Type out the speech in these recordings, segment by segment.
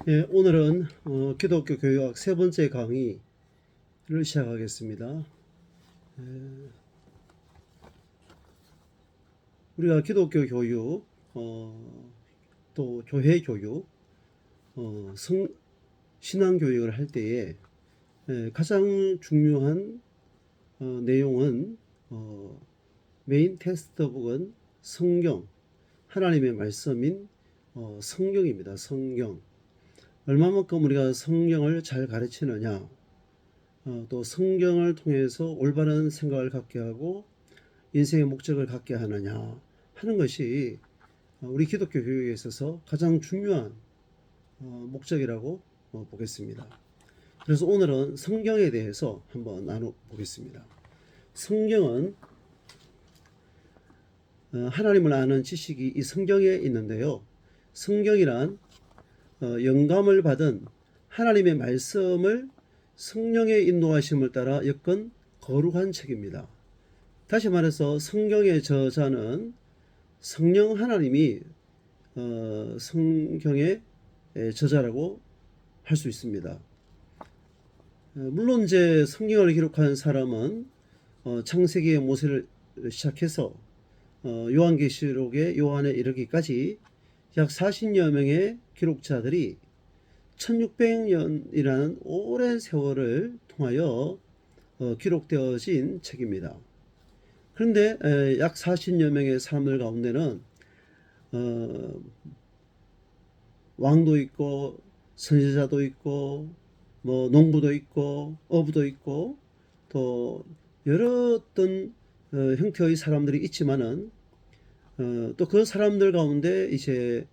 예, 오늘은 기독교 교육학 세 번째 강의를 시작하겠습니다. 우리가 기독교 교육, 또 교회 교육, 신앙 교육을 할 때에 가장 중요한 내용은 메인 텍스트북은 성경, 하나님의 말씀인 성경입니다. 성경. 얼마만큼 우리가 성경을 잘 가르치느냐, 또 성경을 통해서 올바른 생각을 갖게 하고 인생의 목적을 갖게 하느냐 하는 것이 우리 기독교 교육에 있어서 가장 중요한 목적이라고 보겠습니다. 그래서 오늘은 성경에 대해서 한번 나눠보겠습니다. 성경은 하나님을 아는 지식이 이 성경에 있는데요. 성경이란 영감을 받은 하나님의 말씀을 성령의 인도하심을 따라 엮은 거룩한 책입니다. 다시 말해서 성경의 저자는 성령 하나님이 성경의 저자라고 할 수 있습니다. 물론 이제 성경을 기록한 사람은 창세기의 모세를 시작해서 요한계시록의 요한에 이르기까지 약 40여 명의 기록자들이 1600년이라는 오랜 세월을 통하여 기록되어진 책입니다. 그런데 약 40여 명의 사람들 가운데는 왕도 있고 선지자도 있고 뭐 농부도 있고 어부도 있고 또 여러 어떤 형태의 사람들이 있지만은 또 그 사람들 가운데 이제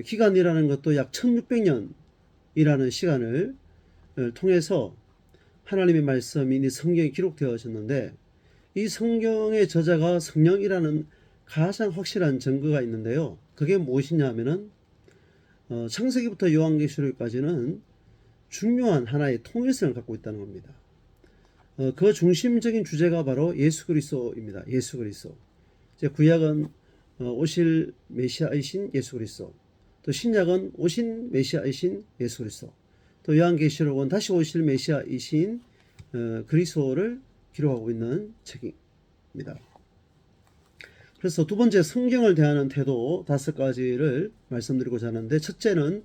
기간이라는 것도 약 1600년이라는 시간을 통해서 하나님의 말씀이 이 성경에 기록되어졌는데 이 성경의 저자가 성령이라는 가장 확실한 증거가 있는데요. 그게 무엇이냐 하면은 창세기부터 요한계시록까지는 중요한 하나의 통일성을 갖고 있다는 겁니다. 그 중심적인 주제가 바로 예수 그리스도입니다. 예수 그리스도. 이제 구약은 오실 메시아이신 예수 그리스도, 또 신약은 오신 메시아이신 예수 그리스도, 또 요한계시록은 다시 오실 메시아이신 그리스도를 기록하고 있는 책입니다. 그래서 두 번째 성경을 대하는 태도 5가지를 말씀드리고자 하는데, 첫째는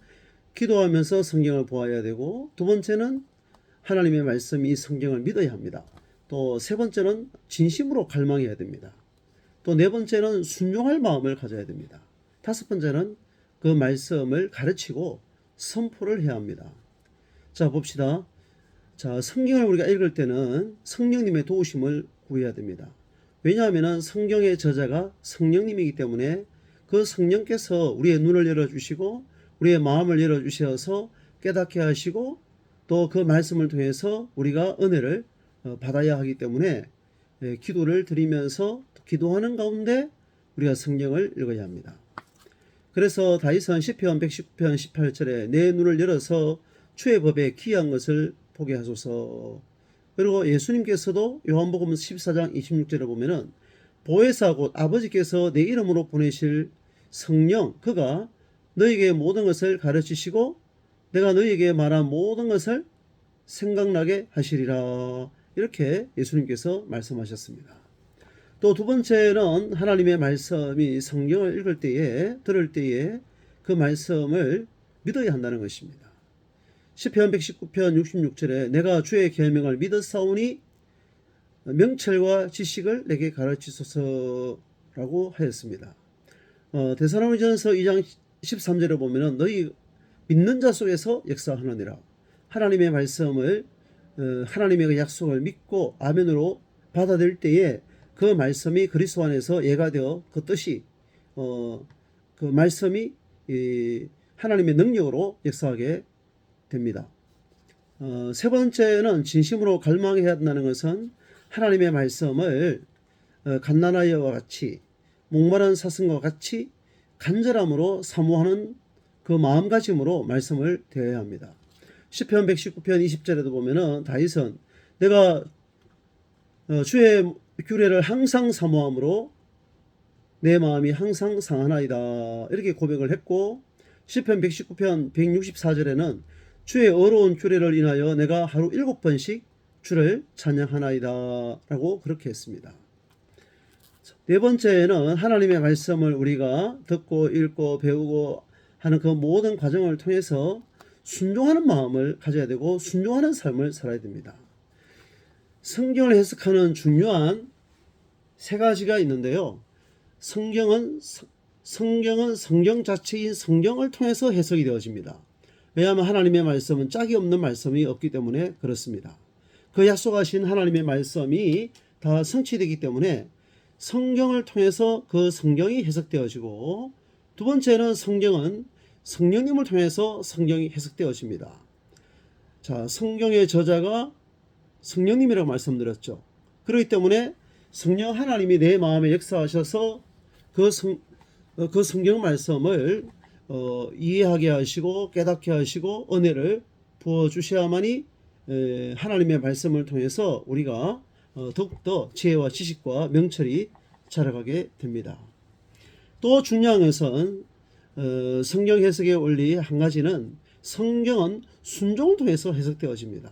기도하면서 성경을 보아야 되고, 두 번째는 하나님의 말씀이 성경을 믿어야 합니다. 또 세 번째는 진심으로 갈망해야 됩니다. 또 네 번째는 순종할 마음을 가져야 됩니다. 다섯 번째는 그 말씀을 가르치고 선포를 해야 합니다. 자, 봅시다. 자, 성경을 우리가 읽을 때는 성령님의 도우심을 구해야 됩니다. 왜냐하면 성경의 저자가 성령님이기 때문에 그 성령께서 우리의 눈을 열어주시고 우리의 마음을 열어주셔서 깨닫게 하시고 또 그 말씀을 통해서 우리가 은혜를 받아야 하기 때문에 기도를 드리면서 기도하는 가운데 우리가 성경을 읽어야 합니다. 그래서 다윗은 시편 119편 18절에 내 눈을 열어서 주의 법에 귀한 것을 보게 하소서. 그리고 예수님께서도 요한복음 14장 26절에 보면은 보혜사 곧 아버지께서 내 이름으로 보내실 성령 그가 너에게 모든 것을 가르치시고 내가 너에게 말한 모든 것을 생각나게 하시리라. 이렇게 예수님께서 말씀하셨습니다. 또 두 번째는 하나님의 말씀이 성경을 읽을 때에 들을 때에 그 말씀을 믿어야 한다는 것입니다. 시편 119편 66절에 내가 주의 계명을 믿었사오니 명철과 지식을 내게 가르치소서라고 하였습니다. 데살로니가전서 2장 13절에 보면은 너희 믿는 자 속에서 역사하느니라. 하나님의 말씀을 하나님의 그 약속을 믿고 아멘으로 받아들일 때에 그 말씀이 그리스도 안에서 예가 되어 그 뜻이 그 말씀이 하나님의 능력으로 역사하게 됩니다. 세 번째는 진심으로 갈망해야 한다는 것은 하나님의 말씀을 갓난아이와 같이 목마른 사슴과 같이 간절함으로 사모하는 그 마음가짐으로 말씀을 대해야 합니다. 시편 119편 20절에도 보면은 다윗은 내가 주의 규례를 항상 사모함으로 내 마음이 항상 상하나이다 이렇게 고백을 했고 시편 119편 164절에는 주의 어려운 규례를 인하여 내가 하루 7번씩 주를 찬양하나이다 라고 그렇게 했습니다. 네 번째는 하나님의 말씀을 우리가 듣고 읽고 배우고 하는 그 모든 과정을 통해서 순종하는 마음을 가져야 되고 순종하는 삶을 살아야 됩니다. 성경을 해석하는 중요한 세 가지가 있는데요. 성경은 성경 자체인 성경을 통해서 해석이 되어집니다. 왜냐하면 하나님의 말씀은 짝이 없는 말씀이 없기 때문에 그렇습니다. 그 약속하신 하나님의 말씀이 다 성취되기 때문에 성경을 통해서 그 성경이 해석되어지고, 두 번째는 성경은 성령님을 통해서 성경이 해석되어집니다. 자, 성경의 저자가 성령님이라고 말씀드렸죠. 그렇기 때문에 성령 하나님이 내 마음에 역사하셔서 그 성경 말씀을 이해하게 하시고 깨닫게 하시고 은혜를 부어주셔야만이 하나님의 말씀을 통해서 우리가 더욱더 지혜와 지식과 명철이 자라가게 됩니다. 또 중요한 것은 성경 해석의 원리 한 가지는 성경은 순종을 통해서 해석되어집니다.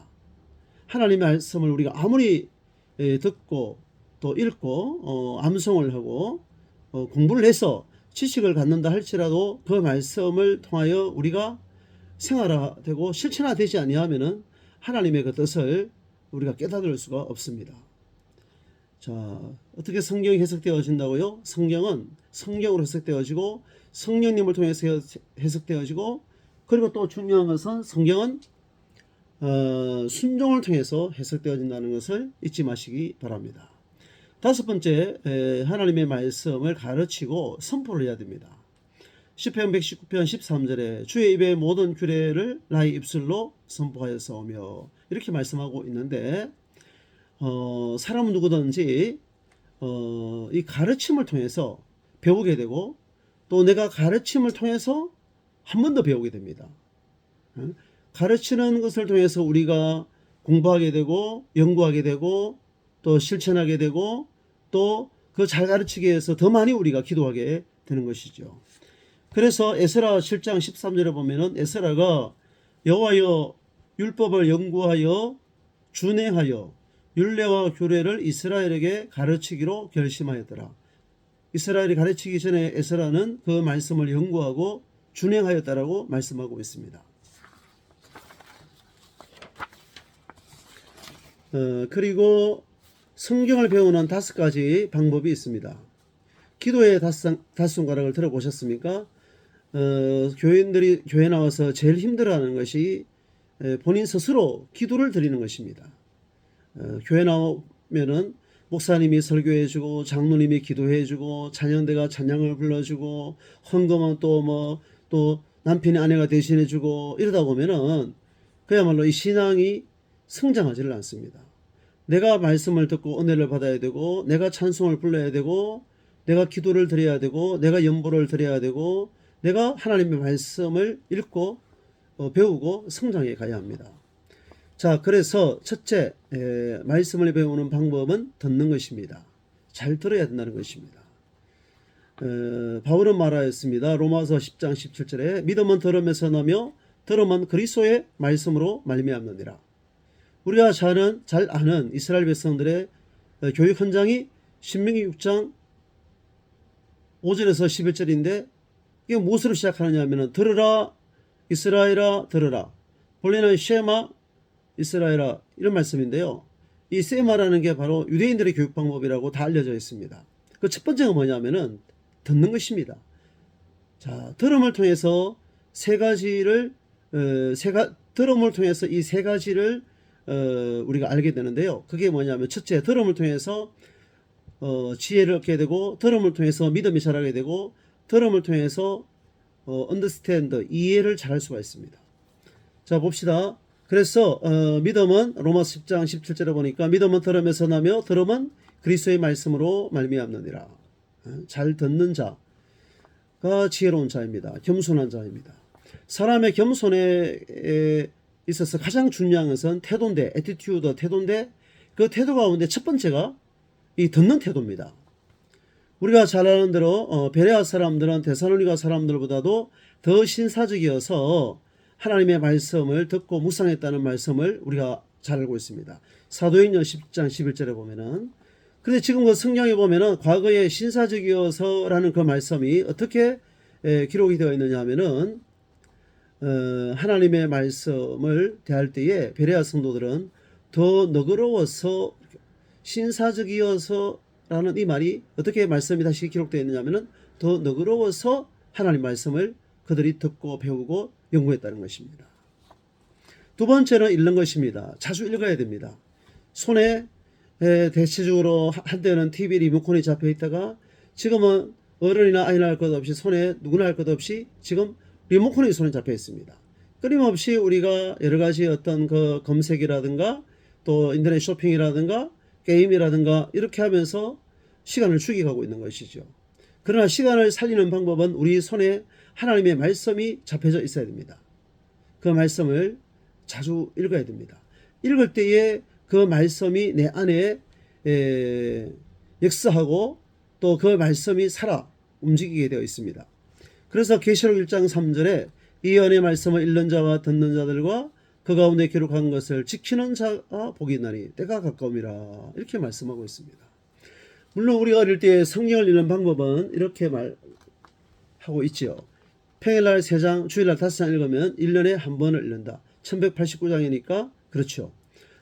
하나님의 말씀을 우리가 아무리 듣고 또 읽고 암송을 하고 공부를 해서 지식을 갖는다 할지라도 그 말씀을 통하여 우리가 생활화되고 실천화되지 아니하면은 하나님의 그 뜻을 우리가 깨달을 수가 없습니다. 자, 어떻게 성경이 해석되어진다고요? 성경은 성경으로 해석되어지고 성령님을 통해서 해석되어지고, 그리고 또 중요한 것은 성경은 순종을 통해서 해석되어진다는 것을 잊지 마시기 바랍니다. 다섯 번째, 하나님의 말씀을 가르치고 선포를 해야 됩니다. 시편 119편 13절에 주의 입의 모든 규례를 나의 입술로 선포하였사오며 이렇게 말씀하고 있는데, 사람은 누구든지 이 가르침을 통해서 배우게 되고 또 내가 가르침을 통해서 한 번 더 배우게 됩니다. 가르치는 것을 통해서 우리가 공부하게 되고 연구하게 되고 또 실천하게 되고 또 그 잘 가르치기 위해서 더 많이 우리가 기도하게 되는 것이죠. 그래서 에스라 7장 13절에 보면은 에스라가 여호와여 율법을 연구하여 준행하여 율례와 규례를 이스라엘에게 가르치기로 결심하였더라. 이스라엘이 가르치기 전에 에스라는 그 말씀을 연구하고 준행하였다라고 말씀하고 있습니다. 그리고 성경을 배우는 5가지 방법이 있습니다. 기도의 다섯 손가락을 들어보셨습니까? 교인들이 교회 나와서 제일 힘들어하는 것이 본인 스스로 기도를 드리는 것입니다. 교회 나오면은 목사님이 설교해주고 장로님이 해주고 찬양대가 찬양을 불러주고 헌금은 또 남편이 아내가 대신해주고 이러다 보면은 그야말로 이 신앙이 성장하지를 않습니다. 내가 말씀을 듣고 은혜를 받아야 되고 내가 찬송을 불러야 되고 내가 기도를 드려야 되고 내가 연보를 드려야 되고 내가 하나님의 말씀을 읽고 배우고 성장해 가야 합니다. 자, 그래서 첫째, 말씀을 배우는 방법은 듣는 것입니다. 잘 들어야 된다는 것입니다. 바울은 말하였습니다. 로마서 10장 17절에 믿음은 들음에서 나며 들음은 그리스도의 말씀으로 말미암느니라. 우리가 잘 아는 이스라엘 백성들의 교육 현장이 신명기 6장 5절에서 11절인데 이게 무엇으로 시작하느냐 하면 들으라 이스라엘아 들으라. 본래는 쉐마 이스라엘아 이런 말씀인데요. 이 세마라는 게 바로 유대인들의 교육 방법이라고 다 알려져 있습니다. 그 첫 번째가 뭐냐면은 듣는 것입니다. 자, 들음을 통해서 들음을 통해서 이 세 가지를 우리가 알게 되는데요. 그게 뭐냐면 첫째, 들음을 통해서 지혜를 얻게 되고 들음을 통해서 믿음이 자라게 되고 들음을 통해서 understand 이해를 잘할 수가 있습니다. 자, 봅시다. 그래서 믿음은 로마서 10장 17절에 보니까 믿음은 들음에서 나며 들음은 그리스도의 말씀으로 말미암느니라. 잘 듣는 자가 지혜로운 자입니다. 겸손한 자입니다. 사람의 겸손에 있어서 가장 중요한 것은 태도인데, 애티튜드 태도인데 그 태도 가운데 첫 번째가 이 듣는 태도입니다. 우리가 잘 아는 대로 베레아 사람들은 데살로니가 사람들보다도 더 신사적이어서 하나님의 말씀을 듣고 묵상했다는 말씀을 우리가 잘 알고 있습니다. 사도행전 10장 11절에 보면은, 근데 지금 그 성경에 보면은 과거에 신사적이어서라는 그 말씀이 어떻게 기록이 되어 있느냐 하면은 하나님의 말씀을 대할 때에 베레아 성도들은 더 너그러워서 신사적이어서라는 이 말이 어떻게 말씀이 다시 기록되어 있느냐 하면은 더 너그러워서 하나님 말씀을 그들이 듣고 배우고 연구했다는 것입니다. 두 번째는 읽는 것입니다. 자주 읽어야 됩니다. 손에 대체적으로 한때는 TV 리모컨이 잡혀 있다가 지금은 어른이나 아이나 할 것 없이 손에 누구나 할 것 없이 지금 리모컨이 손에 잡혀 있습니다. 끊임없이 우리가 여러 가지 어떤 그 검색이라든가 또 인터넷 쇼핑이라든가 게임이라든가 이렇게 하면서 시간을 죽여가고 있는 것이죠. 그러나 시간을 살리는 방법은 우리 손에 하나님의 말씀이 잡혀져 있어야 됩니다. 그 말씀을 자주 읽어야 됩니다. 읽을 때에 그 말씀이 내 안에 역사하고 또 그 말씀이 살아 움직이게 되어 있습니다. 그래서 계시록 1장 3절에 이 연의 말씀을 읽는 자와 듣는 자들과 그 가운데 기록한 것을 지키는 자가 복이 있나니 때가 가까움이라 이렇게 말씀하고 있습니다. 물론 우리가 어릴 때 성경을 읽는 방법은 이렇게 말하고 있지요. 평일날 3장, 주일날 5장 읽으면 1년에 한 번을 읽는다. 1189장이니까 그렇죠.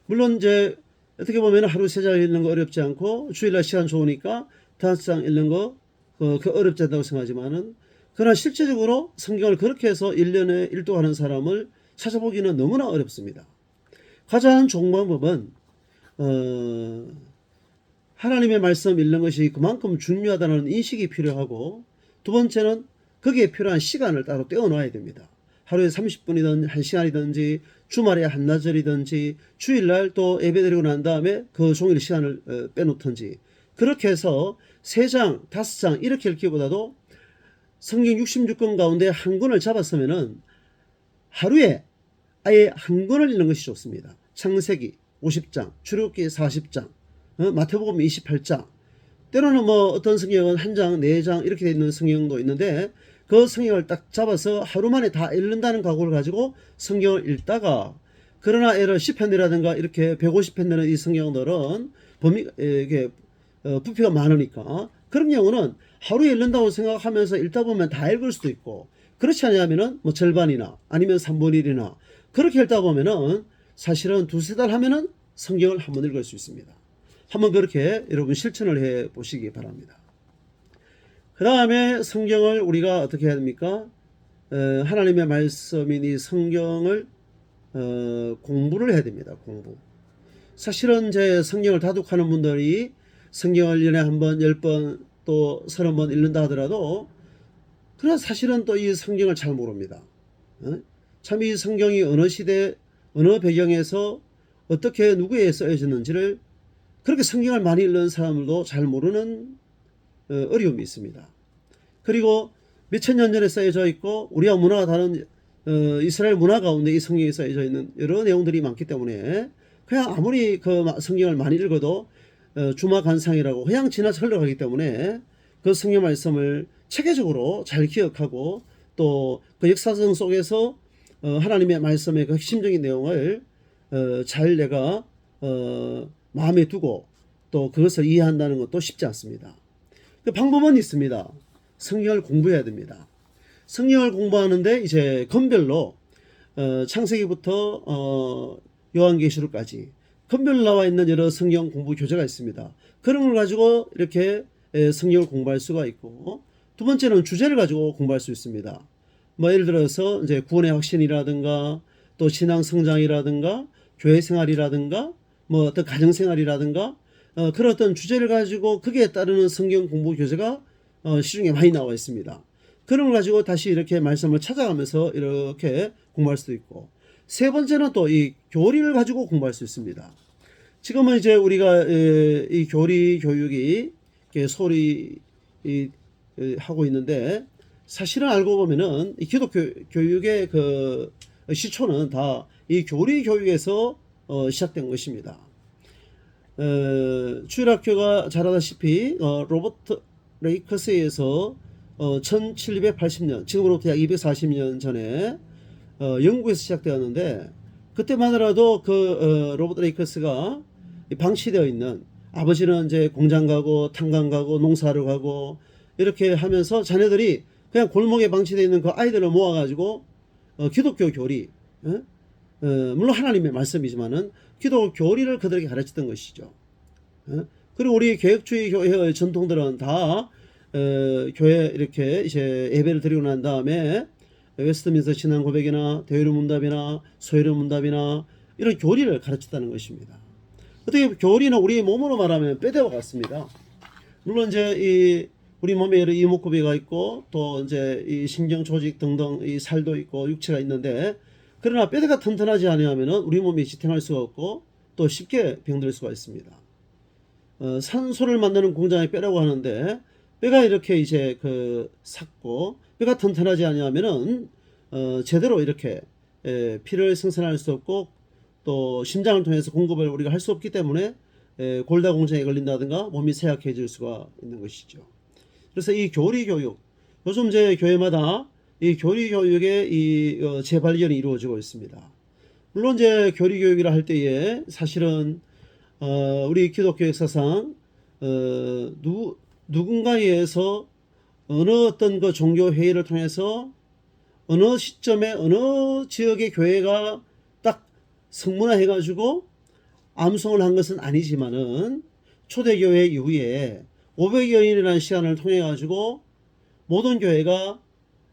물론 이제 어떻게 보면 하루 3장 읽는 거 어렵지 않고 주일날 시간 좋으니까 5장 읽는 거 그 어렵지 않다고 생각하지만은, 그러나 실제적으로 성경을 그렇게 해서 1년에 1도 하는 사람을 찾아보기는 너무나 어렵습니다. 가장 좋은 방법은 하나님의 말씀 읽는 것이 그만큼 중요하다는 인식이 필요하고, 두 번째는 거기에 필요한 시간을 따로 떼어놔야 됩니다. 하루에 30분이든 1시간이든지 주말에 한나절이든지 주일날 또 예배드리고 난 다음에 그 종일 시간을 빼놓든지, 그렇게 해서 3장, 5장 이렇게 읽기보다도 성경 66권 가운데 한 권을 잡았으면은 하루에 아예 한 권을 읽는 것이 좋습니다. 창세기 50장, 출애굽기 40장, 마태복음 28장, 때로는 뭐 어떤 성경은 1장, 4장 이렇게 되어 있는 성경도 있는데 그 성경을 딱 잡아서 하루 만에 다 읽는다는 각오를 가지고 성경을 읽다가, 그러나 예를 10편이라든가 이렇게 150편 되는 이 성경들은 이게 부피가 많으니까 그런 경우는 하루에 읽는다고 생각하면서 읽다 보면 다 읽을 수도 있고, 그렇지 않냐면은 뭐 절반이나 아니면 3분의 1이나 그렇게 읽다 보면은 사실은 2-3달 하면은 성경을 한번 읽을 수 있습니다. 한번 그렇게 여러분 실천을 해 보시기 바랍니다. 그 다음에 성경을 우리가 어떻게 해야 됩니까? 하나님의 말씀인 이 성경을 공부를 해야 됩니다. 공부. 사실은 제 성경을 다독하는 분들이 성경을 1년에 한 번, 10번, 또 30번 읽는다 하더라도, 그러나 사실은 또 이 성경을 잘 모릅니다. 참 이 성경이 어느 시대, 어느 배경에서 어떻게 누구에 써졌는지를 그렇게 성경을 많이 읽는 사람들도 잘 모르는 어려움이 있습니다. 그리고 몇천 년 전에 써져 있고 우리와 문화가 다른 이스라엘 문화 가운데 이 성경에 써져 있는 여러 내용들이 많기 때문에 그냥 아무리 그 성경을 많이 읽어도 주마간상이라고 그냥 지나쳐 흘러가기 때문에 그 성경 말씀을 체계적으로 잘 기억하고 또 그 역사성 속에서 하나님의 말씀의 그 핵심적인 내용을 잘 내가 마음에 두고 또 그것을 이해한다는 것도 쉽지 않습니다. 그 방법은 있습니다. 성경을 공부해야 됩니다. 성경을 공부하는데 이제 건별로 창세기부터 요한계시록까지 건별로 나와 있는 여러 성경 공부 교재가 있습니다. 그런 걸 가지고 이렇게 성경을 공부할 수가 있고, 두 번째는 주제를 가지고 공부할 수 있습니다. 뭐 예를 들어서 이제 구원의 확신이라든가 또 신앙 성장이라든가 교회 생활이라든가 뭐 어떤 가정 생활이라든가 그런 어떤 주제를 가지고 거기에 따르는 성경 공부 교재가 시중에 많이 나와 있습니다. 그런 걸 가지고 다시 이렇게 말씀을 찾아가면서 이렇게 공부할 수도 있고, 세 번째는 또 이 교리를 가지고 공부할 수 있습니다. 지금은 이제 우리가 이 교리 교육이 소리 하고 있는데, 사실은 알고 보면은 이 기독교 교육의 그 시초는 다 이 교리 교육에서 시작된 것입니다. 주일학교가 잘 알다시피 로버트 레이커스에서 1780년, 지금으로부터 약 240년 전에 영국에서 시작되었는데, 그때만 하더라도 로버트 레이커스가 방치되어 있는, 아버지는 이제 공장 가고 탄광 가고 농사를 가고 이렇게 하면서 자녀들이 그냥 골목에 방치되어 있는 그 아이들을 모아가지고 기독교 교리, 물론 하나님의 말씀이지만은 기독교 교리를 그들에게 가르치던 것이죠. 그리고 우리 개혁주의 교회의 전통들은 다 교회 이렇게 이제 예배를 드리고 난 다음에 웨스트민스터 신앙 고백이나 대회로 문답이나 소회로 문답이나 이런 교리를 가르쳤다는 것입니다. 어떻게 교리는 우리 몸으로 말하면 뼈대와 같습니다. 물론 이제 우리 몸에 여러 이목구비가 있고 또 이제 이 신경 조직 등등 이 살도 있고 육체가 있는데, 그러나 뼈대가 튼튼하지 않으면은 우리 몸이 지탱할 수가 없고 또 쉽게 병들 수가 있습니다. 산소를 만드는 공장의 뼈라고 하는데, 뼈가 이렇게 이제 삭고 뼈가 튼튼하지 않으면은 제대로 이렇게 피를 생산할 수 없고 또 심장을 통해서 공급을 우리가 할 수 없기 때문에 골다공증에 걸린다든가 몸이 쇠약해질 수가 있는 것이죠. 그래서 이 교리 교육, 요즘 제 교회마다 이 교리 교육의 재발견이 이루어지고 있습니다. 물론 이제 교리 교육이라 할 때에 사실은 우리 기독교 역사상 누군가에 의해서 어느 어떤 그 종교 회의를 통해서 어느 시점에 어느 지역의 교회가 딱 성문화 해가지고 암송을 한 것은 아니지만은 초대교회 이후에 500여인이라는 시간을 통해 가지고 모든 교회가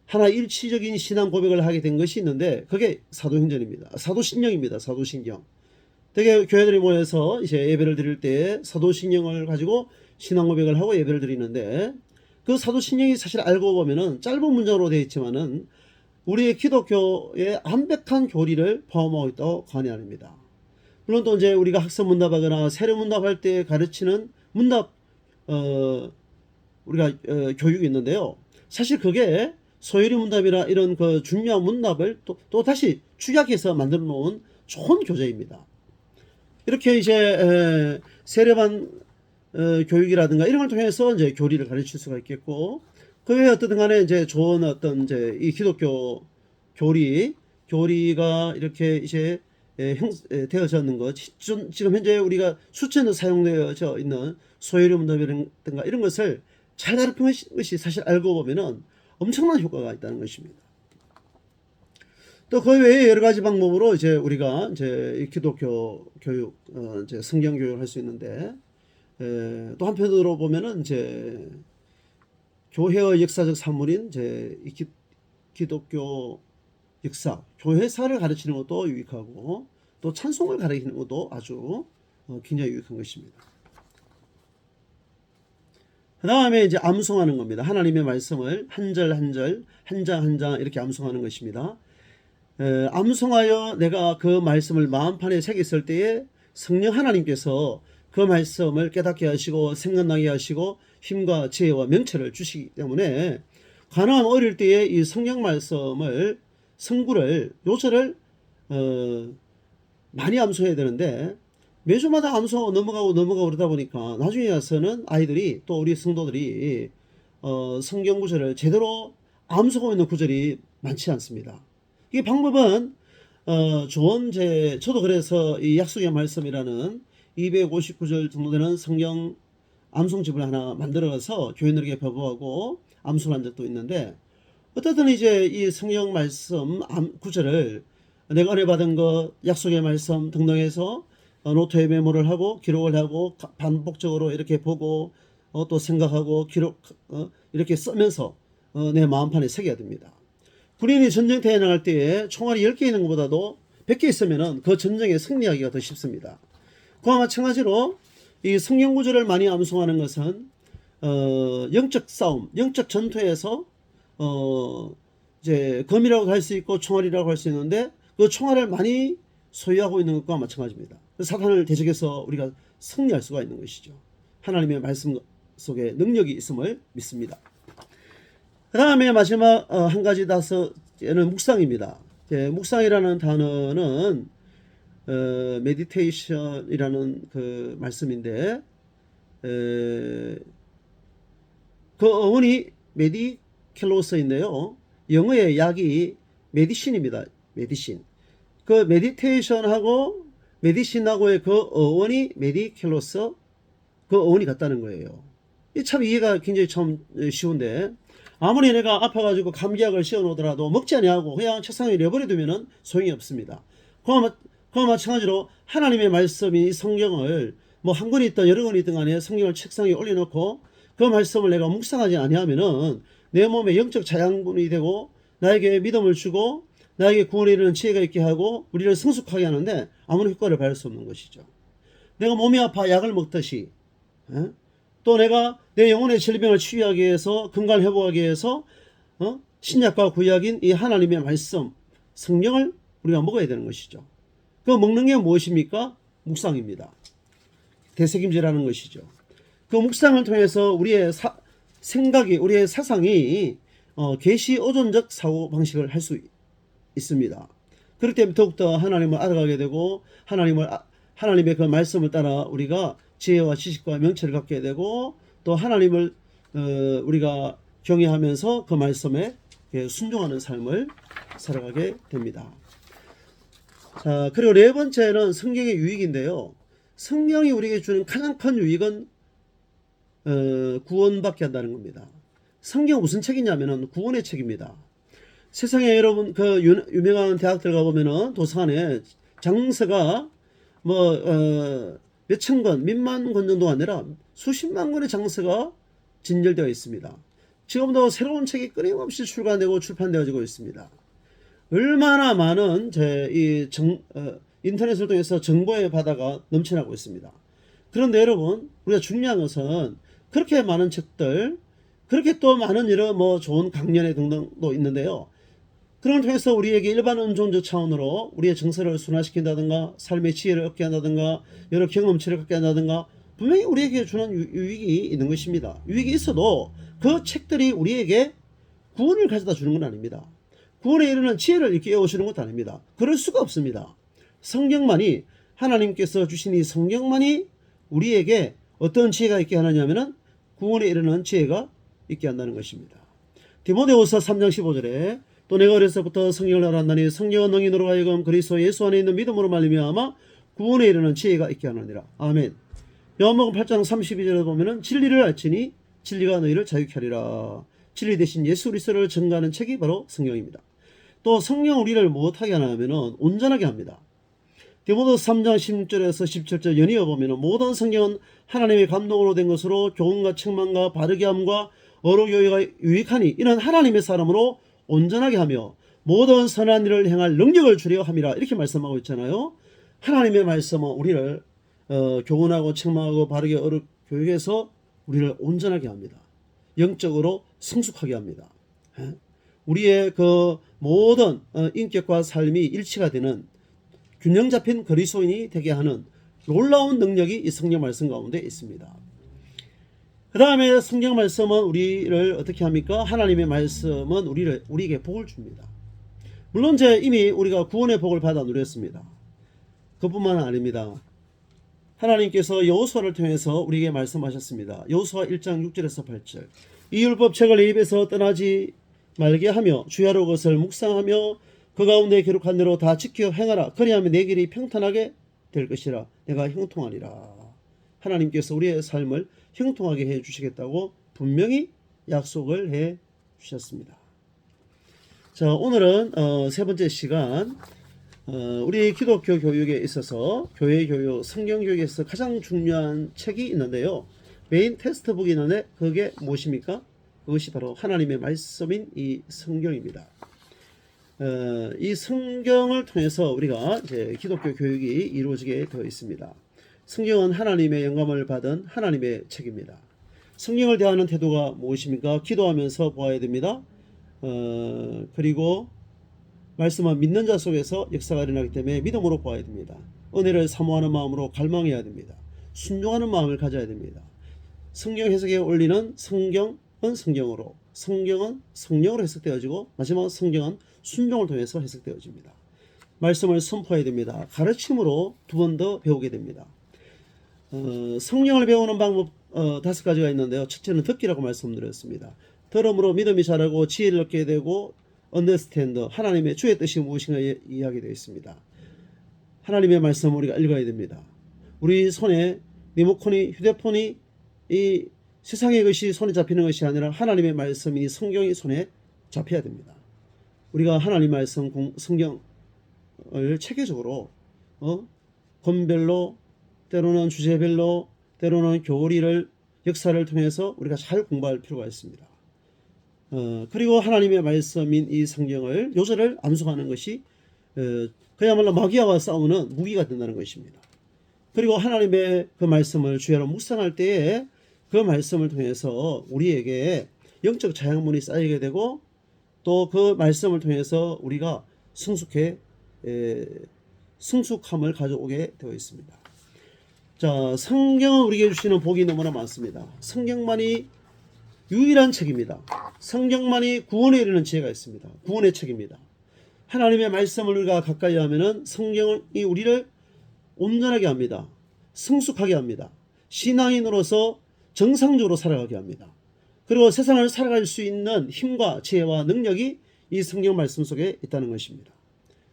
하나 일치적인 신앙 고백을 하게 된 것이 있는데, 그게 사도행전입니다. 사도신경입니다. 사도신경. 되게 교회들이 모여서 이제 예배를 드릴 때 사도신경을 가지고 신앙 고백을 하고 예배를 드리는데, 그 사도신경이 사실 알고 보면은 짧은 문장으로 되어 있지만은 우리의 기독교의 완벽한 교리를 포함하고 있다고 관이 아닙니다. 물론 또 이제 우리가 학습 문답하거나 세례 문답할 때 가르치는 문답 우리가 교육이 있는데요. 사실 그게 소요리 문답이나 이런 그 중요한 문답을 또 다시 축약해서 만들어 놓은 좋은 교재입니다. 이렇게 이제 세례반 교육이라든가 이런 걸 통해서 이제 교리를 가르칠 수가 있겠고, 그 외에 어떻든 간에 이제 좋은 어떤 이제 이 기독교 교리가 이렇게 이제 되어져 있는 것, 지금 현재 우리가 수천으로 사용되어져 있는 소요리 문답이라든가 이런 것을 잘 가르치는 것이 사실 알고 보면은 엄청난 효과가 있다는 것입니다. 또 그 외에 여러 가지 방법으로 이제 우리가 이제 기독교 교육, 이제 성경 교육을 할 수 있는데, 또 한편으로 보면은 이제 교회의 역사적 산물인 이제 기독교 역사, 교회사를 가르치는 것도 유익하고 또 찬송을 가르치는 것도 아주 굉장히 유익한 것입니다. 그 다음에 이제 암송하는 겁니다. 하나님의 말씀을 한 절 한 절, 한 장 한 장 이렇게 암송하는 것입니다. 암송하여 내가 그 말씀을 마음판에 새겼을 때에 성령 하나님께서 그 말씀을 깨닫게 하시고 생각나게 하시고 힘과 지혜와 명철을 주시기 때문에 가능하면 어릴 때에 이 성경 말씀을 성구를 요절을 많이 암송해야 되는데, 매주마다 암송하고 넘어가고 그러다 보니까 나중에 와서는 아이들이 또 우리 성도들이 성경 구절을 제대로 암송하고 있는 구절이 많지 않습니다. 이 방법은 저도 그래서 이 약속의 말씀이라는 259절 정도 되는 성경 암송집을 하나 만들어서 교인들에게 배부하고 암송한 적도 있는데, 어쨌든 이제 이 성경 말씀 구절을 내가 은혜 받은 것, 약속의 말씀 등등해서 노트에 메모를 하고 기록을 하고 반복적으로 이렇게 보고 또 생각하고 이렇게 쓰면서 내 마음판에 새겨야 됩니다. 군인이 전쟁터에 나갈 때에 총알이 10개 있는 것보다도 100개 있으면 그 전쟁에 승리하기가 더 쉽습니다. 그와 마찬가지로 이 성경 구절을 많이 암송하는 것은 영적 싸움, 영적 전투에서 이제 검이라고 할 수 있고 총알이라고 할 수 있는데, 그 총알을 많이 소유하고 있는 것과 마찬가지입니다. 사탄을 대적해서 우리가 승리할 수가 있는 것이죠. 하나님의 말씀 속에 능력이 있음을 믿습니다. 그 다음에 마지막 한 가지 다섯째는 묵상입니다. 묵상이라는 단어는 meditation이라는 그 말씀인데, 그 어원이 메디켈로스인데요. 영어의 약이 메디신입니다. 메디신. 그 메디테이션하고 메디신하고의 그 어원이 메디켈로스, 그 어원이 같다는 거예요. 이 참 이해가 굉장히 참 쉬운데, 아무리 내가 아파가지고 감기약을 씌워놓더라도 먹지 아니하고 그냥 책상에 내버려두면 소용이 없습니다. 그와 마찬가지로 하나님의 말씀이 성경을 뭐 한 권이 있든 여러 권이 있든 간에 성경을 책상에 올려놓고 그 말씀을 내가 묵상하지 아니하면은 내 몸에 영적 자양분이 되고 나에게 믿음을 주고 나에게 구원에 이르는 지혜가 있게 하고 우리를 성숙하게 하는데 아무런 효과를 발할 수 없는 것이죠. 내가 몸이 아파 약을 먹듯이, 또 내가 내 영혼의 질병을 치유하기 위해서, 건강을 회복하기 위해서 신약과 구약인 이 하나님의 말씀 성경을 우리가 먹어야 되는 것이죠. 그 먹는 게 무엇입니까? 묵상입니다. 되새김질하는 것이죠. 그 묵상을 통해서 우리의 생각이, 우리의 사상이 계시 오존적 사고 방식을 할 수 있습니다. 그렇기 때문에 더욱더 하나님을 알아가게 되고 하나님의 그 말씀을 따라 우리가 지혜와 지식과 명철을 갖게 되고 또 하나님을 우리가 경외하면서 그 말씀에 순종하는 삶을 살아가게 됩니다. 자, 그리고 네 번째는 성경의 유익인데요. 성경이 우리에게 주는 가장 큰 유익은 구원받게 한다는 겁니다. 성경 무슨 책이냐면은 구원의 책입니다. 세상에 여러분 그 유명한 대학들 가보면은 도서관에 장서가 몇천 권, 몇만 권 정도가 아니라 수십만 권의 장서가 진열되어 있습니다. 지금도 새로운 책이 끊임없이 출간되고 출판되어지고 있습니다. 얼마나 많은 인터넷을 통해서 정보의 바다가 넘쳐나고 있습니다. 그런데 여러분, 우리가 중요한 것은 그렇게 많은 책들, 그렇게 또 많은 여러 좋은 강연회 등등도 있는데요. 그런 걸 통해서 우리에게 일반 은종적 차원으로 우리의 정서를 순화시킨다든가 삶의 지혜를 얻게 한다든가 여러 경험치를 갖게 한다든가 분명히 우리에게 주는 유익이 있는 것입니다. 유익이 있어도 그 책들이 우리에게 구원을 가져다 주는 건 아닙니다. 구원에 이르는 지혜를 이렇게 깨워주는 것도 아닙니다. 그럴 수가 없습니다. 성경만이, 하나님께서 주신 이 성경만이 우리에게 어떤 지혜가 있게 하느냐면은 구원에 이르는 지혜가 있게 한다는 것입니다. 디모데후서 3장 15절에 또 내가 어려서부터 성경을 알았나니 성경은 능인으로 하여금 그리스도 예수 안에 있는 믿음으로 말미암아 구원에 이르는 지혜가 있게 하느니라. 아멘. 요한복음 8장 32절에 보면은 진리를 알지니 진리가 너희를 자유케 하리라. 진리 대신 예수 그리스도를 증거하는 책이 바로 성경입니다. 또 성경 우리를 무엇하게 하냐면은 온전하게 합니다. 디모데후서 3장 16절에서 17절 연이어 보면은 모든 성경은 하나님의 감동으로 된 것으로 교훈과 책망과 바르게 함과 어로 교회가 유익하니 이는 하나님의 사람으로 온전하게 하며 모든 선한 일을 행할 능력을 주려 함이라. 이렇게 말씀하고 있잖아요. 하나님의 말씀은 우리를 교훈하고 책망하고 바르게 어로 교육해서 우리를 온전하게 합니다. 영적으로 성숙하게 합니다. 우리의 그 모든 인격과 삶이 일치가 되는 균형 잡힌 그리스도인이 되게 하는 놀라운 능력이 이 성경 말씀 가운데 있습니다. 그 다음에 성경 말씀은 우리를 어떻게 합니까? 하나님의 말씀은 우리에게 복을 줍니다. 물론 이미 우리가 구원의 복을 받아 누렸습니다. 그뿐만 아닙니다. 하나님께서 여호수아를 통해서 우리에게 말씀하셨습니다. 여호수아 1장 6절에서 8절. 이 율법책을 내 입에서 떠나지 말게 하며 주야로 그것을 묵상하며 그 가운데 기록한 대로 다 지켜 행하라. 그리하면 내 길이 평탄하게 될 것이라. 내가 형통하리라. 하나님께서 우리의 삶을 형통하게 해 주시겠다고 분명히 약속을 해 주셨습니다. 자, 오늘은 세 번째 시간, 우리 기독교 교육에 있어서 교회 교육, 성경 교육에서 가장 중요한 책이 있는데요. 메인 텍스트북이 있는데 그게 무엇입니까? 그것이 바로 하나님의 말씀인 이 성경입니다. 이 성경을 통해서 우리가 이제 기독교 교육이 이루어지게 되어 있습니다. 성경은 하나님의 영감을 받은 하나님의 책입니다. 성경을 대하는 태도가 무엇입니까? 기도하면서 보아야 됩니다. 그리고 말씀은 믿는 자 속에서 역사가 일어나기 때문에 믿음으로 보아야 됩니다. 은혜를 사모하는 마음으로 갈망해야 됩니다. 순종하는 마음을 가져야 됩니다. 성경 해석에 올리는 성경은 성경으로, 성경은 성령으로 해석되어지고 마지막 성경은 순종을 통해서 해석되어집니다. 말씀을 선포해야 됩니다. 가르침으로 두 번 더 배우게 됩니다. 성령을 배우는 방법 다섯 가지가 있는데요. 첫째는 듣기라고 말씀드렸습니다. 들음으로 믿음이 자라고 지혜를 얻게 되고 understand 하나님의 주의 뜻이 무엇인가 이야기되어 있습니다. 하나님의 말씀을 우리가 읽어야 됩니다. 우리 손에 리모컨이 휴대폰이 이 세상의 것이 손에 잡히는 것이 아니라 하나님의 말씀이 성경이 손에 잡혀야 됩니다. 우리가 하나님 말씀 성경을 체계적으로 권별로 때로는 주제별로 때로는 교리를 역사를 통해서 우리가 잘 공부할 필요가 있습니다. 그리고 하나님의 말씀인 이 성경을 요절을 암송하는 것이 그야말로 마귀와 싸우는 무기가 된다는 것입니다. 그리고 하나님의 그 말씀을 주야로 묵상할 때에 그 말씀을 통해서 우리에게 영적 자양분이 쌓이게 되고 또 그 말씀을 통해서 우리가 성숙함을 가져오게 되어 있습니다. 자, 성경은 우리에게 주시는 복이 너무나 많습니다. 성경만이 유일한 책입니다. 성경만이 구원에 이르는 지혜가 있습니다. 구원의 책입니다. 하나님의 말씀을 우리가 가까이 하면은 성경이 우리를 온전하게 합니다. 성숙하게 합니다. 신앙인으로서 정상적으로 살아가게 합니다. 그리고 세상을 살아갈 수 있는 힘과 지혜와 능력이 이 성경 말씀 속에 있다는 것입니다.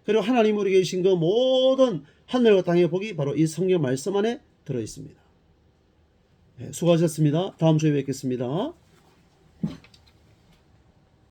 그리고 하나님 우리에게 주신 그 모든 하늘과 땅의 복이 바로 이 성경 말씀 안에 들어 있습니다. 수고하셨습니다. 다음 주에 뵙겠습니다.